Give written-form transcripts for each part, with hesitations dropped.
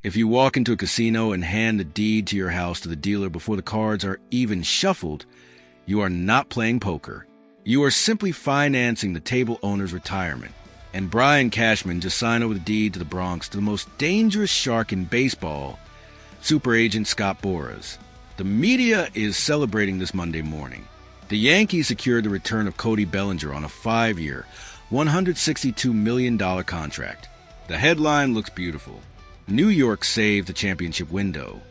If you walk into a casino and hand the deed to your house to the dealer before the cards are even shuffled, you are not playing poker. You are simply financing the table owner's retirement. And Brian Cashman just signed over the deed to the Bronx to the most dangerous shark in baseball, super agent Scott Boras. The media is celebrating this Monday morning. The Yankees secured the return of Cody Bellinger on a 5-year, $162 million contract. The headline looks beautiful. New York saved the championship window.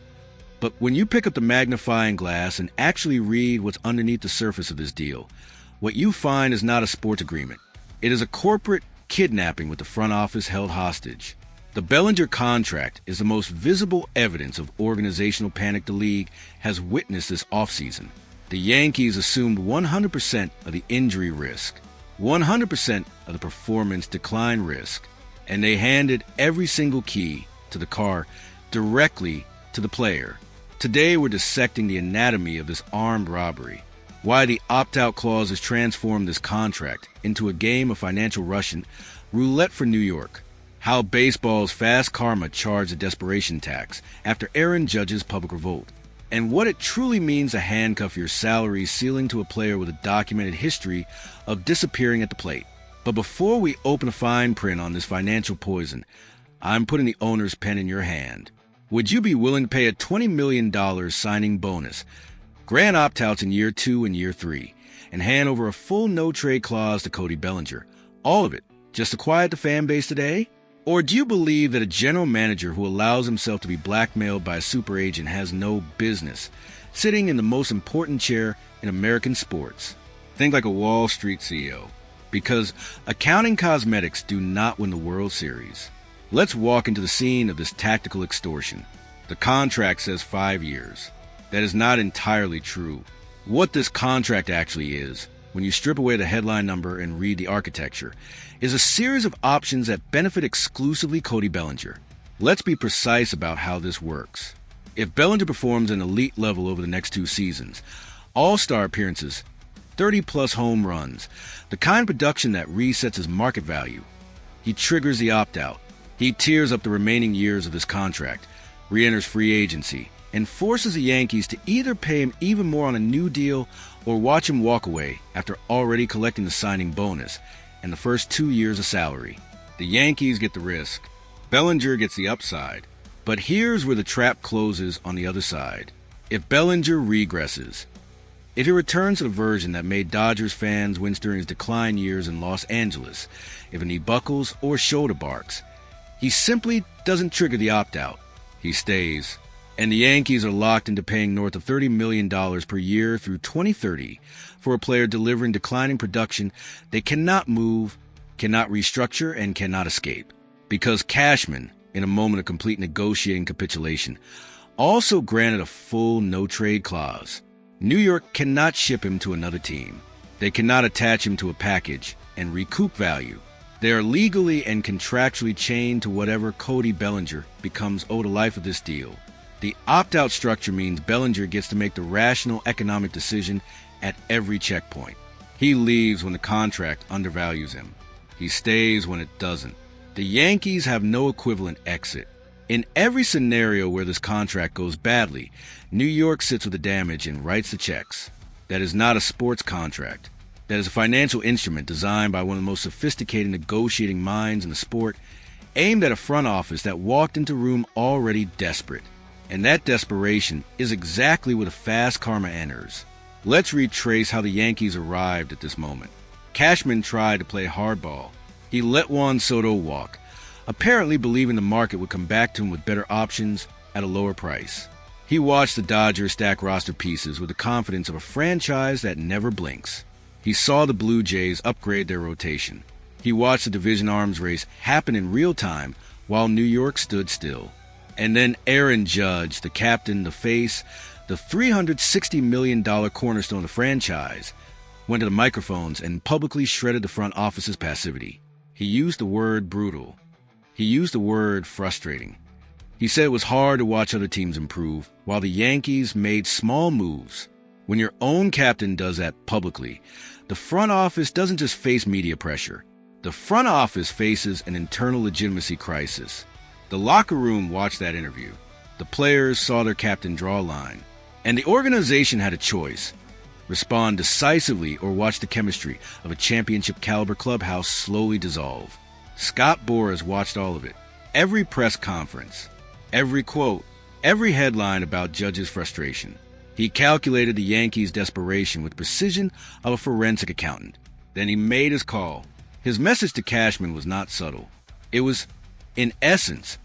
But when you pick up the magnifying glass and actually read what's underneath the surface of this deal, what you find is not a sports agreement. It is a corporate kidnapping with the front office held hostage. The Bellinger contract is the most visible evidence of organizational panic the league has witnessed this offseason. The Yankees assumed 100% of the injury risk, 100% of the performance decline risk, and they handed every single key to the car directly to the player. Today we're dissecting the anatomy of this armed robbery, why the opt-out clause has transformed this contract into a game of financial Russian roulette for New York, how baseball's fast karma charged a desperation tax after Aaron Judge's public revolt, and what it truly means to handcuff your salary ceiling to a player with a documented history of disappearing at the plate. But before we open a fine print on this financial poison, I'm putting the owner's pen in your hand. Would you be willing to pay a $20 million signing bonus, grant opt-outs in year 2 and year 3, and hand over a full no-trade clause to Cody Bellinger? All of it, just to quiet the fan base today? Or do you believe that a general manager who allows himself to be blackmailed by a super agent has no business sitting in the most important chair in American sports? Think like a Wall Street CEO, because accounting cosmetics do not win the World Series. Let's walk into the scene of this tactical extortion. The contract says 5 years. That is not entirely true. What this contract actually is, when you strip away the headline number and read the architecture, is a series of options that benefit exclusively Cody Bellinger. Let's be precise about how this works. If Bellinger performs an elite level over the next 2 seasons, all-star appearances, 30-plus home runs, the kind of production that resets his market value, he triggers the opt-out. He tears up the remaining years of this contract, re-enters free agency, and forces the Yankees to either pay him even more on a new deal or watch him walk away after already collecting the signing bonus and the first 2 years of salary. The Yankees get the risk. Bellinger gets the upside. But here's where the trap closes on the other side. If Bellinger regresses, if he returns to the version that made Dodgers fans wince during his decline years in Los Angeles, if a knee buckles or shoulder barks, he simply doesn't trigger the opt-out. He stays. And the Yankees are locked into paying north of $30 million per year through 2030 for a player delivering declining production they cannot move, cannot restructure, and cannot escape. Because Cashman, in a moment of complete negotiating capitulation, also granted a full no-trade clause. New York cannot ship him to another team. They cannot attach him to a package and recoup value. They are legally and contractually chained to whatever Cody Bellinger becomes owed the life of this deal. The opt-out structure means Bellinger gets to make the rational economic decision at every checkpoint. He leaves when the contract undervalues him. He stays when it doesn't. The Yankees have no equivalent exit. In every scenario where this contract goes badly, New York sits with the damage and writes the checks. That is not a sports contract. That is a financial instrument designed by one of the most sophisticated negotiating minds in the sport, aimed at a front office that walked into a room already desperate. And that desperation is exactly where the fast karma enters. Let's retrace how the Yankees arrived at this moment. Cashman tried to play hardball. He let Juan Soto walk, apparently believing the market would come back to him with better options at a lower price. He watched the Dodgers stack roster pieces with the confidence of a franchise that never blinks. He saw the Blue Jays upgrade their rotation. He watched the division arms race happen in real time while New York stood still. And then Aaron Judge, the captain, the face, the $360 million cornerstone of the franchise, went to the microphones and publicly shredded the front office's passivity. He used the word brutal. He used the word frustrating. He said it was hard to watch other teams improve, while the Yankees made small moves. When your own captain does that publicly, the front office doesn't just face media pressure. The front office faces an internal legitimacy crisis. The locker room watched that interview. The players saw their captain draw a line. And the organization had a choice: respond decisively or watch the chemistry of a championship-caliber clubhouse slowly dissolve. Scott Boras watched all of it. Every press conference, every quote, every headline about Judge's frustration. He calculated the Yankees' desperation with precision of a forensic accountant. Then he made his call. His message to Cashman was not subtle. It was, in essence,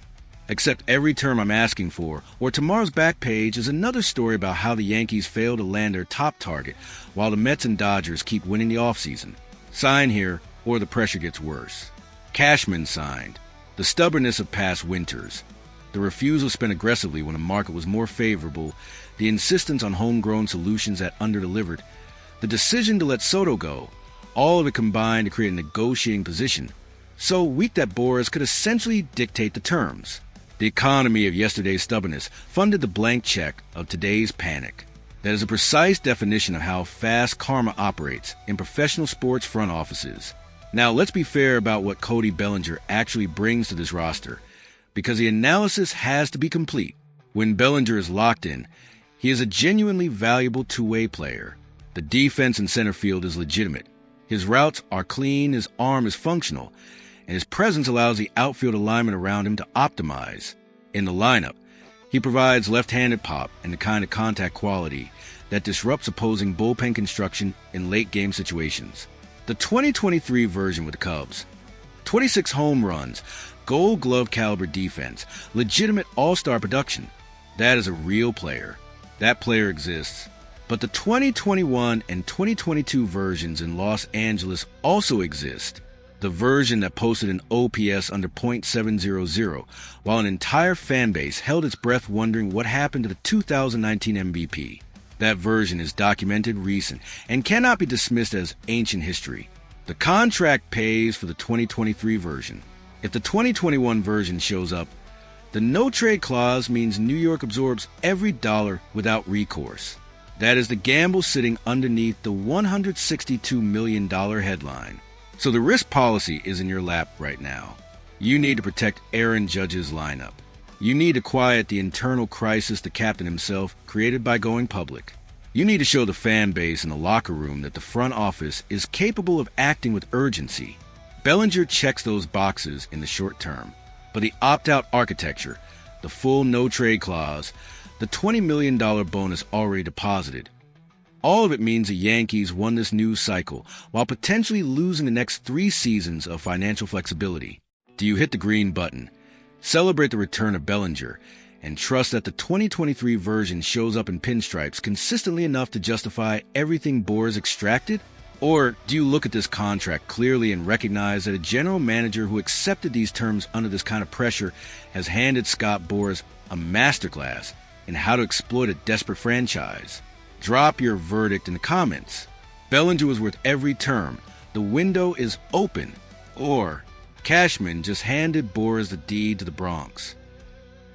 accept every term I'm asking for, or tomorrow's back page is another story about how the Yankees fail to land their top target while the Mets and Dodgers keep winning the offseason. Sign here, or the pressure gets worse. Cashman signed. The stubbornness of past winters. The refusal to spend aggressively when the market was more favorable. The insistence on homegrown solutions that underdelivered. The decision to let Soto go. All of it combined to create a negotiating position so weak that Boras could essentially dictate the terms. The economy of yesterday's stubbornness funded the blank check of today's panic. That is a precise definition of how fast karma operates in professional sports front offices. Now, let's be fair about what Cody Bellinger actually brings to this roster, because the analysis has to be complete. When Bellinger is locked in, he is a genuinely valuable two-way player. The defense in center field is legitimate. His routes are clean, his arm is functional, and his presence allows the outfield alignment around him to optimize. In the lineup, he provides left-handed pop and the kind of contact quality that disrupts opposing bullpen construction in late-game situations. The 2023 version with the Cubs: 26 home runs, Gold Glove caliber defense, legitimate all-star production. That is a real player. That player exists. But the 2021 and 2022 versions in Los Angeles also exist. The version that posted an OPS under .700, while an entire fan base held its breath wondering what happened to the 2019 MVP. That version is documented, recent, and cannot be dismissed as ancient history. The contract pays for the 2023 version. If the 2021 version shows up, the no-trade clause means New York absorbs every dollar without recourse. That is the gamble sitting underneath the $162 million headline. So the risk policy is in your lap right now. You need to protect Aaron Judge's lineup. You need to quiet the internal crisis the captain himself created by going public. You need to show the fan base in the locker room that the front office is capable of acting with urgency. Bellinger checks those boxes in the short term, but the opt-out architecture, the full no-trade clause, the $20 million bonus already deposited, all of it means the Yankees won this news cycle while potentially losing the next 3 seasons of financial flexibility. Do you hit the green button, celebrate the return of Bellinger, and trust that the 2023 version shows up in pinstripes consistently enough to justify everything Boras extracted? Or do you look at this contract clearly and recognize that a general manager who accepted these terms under this kind of pressure has handed Scott Boras a masterclass in how to exploit a desperate franchise? Drop your verdict in the comments. Bellinger was worth every term. The window is open. Or Cashman just handed Boras the deed to the Bronx.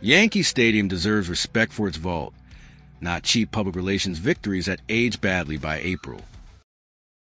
Yankee Stadium deserves respect for its vault, not cheap public relations victories that age badly by April.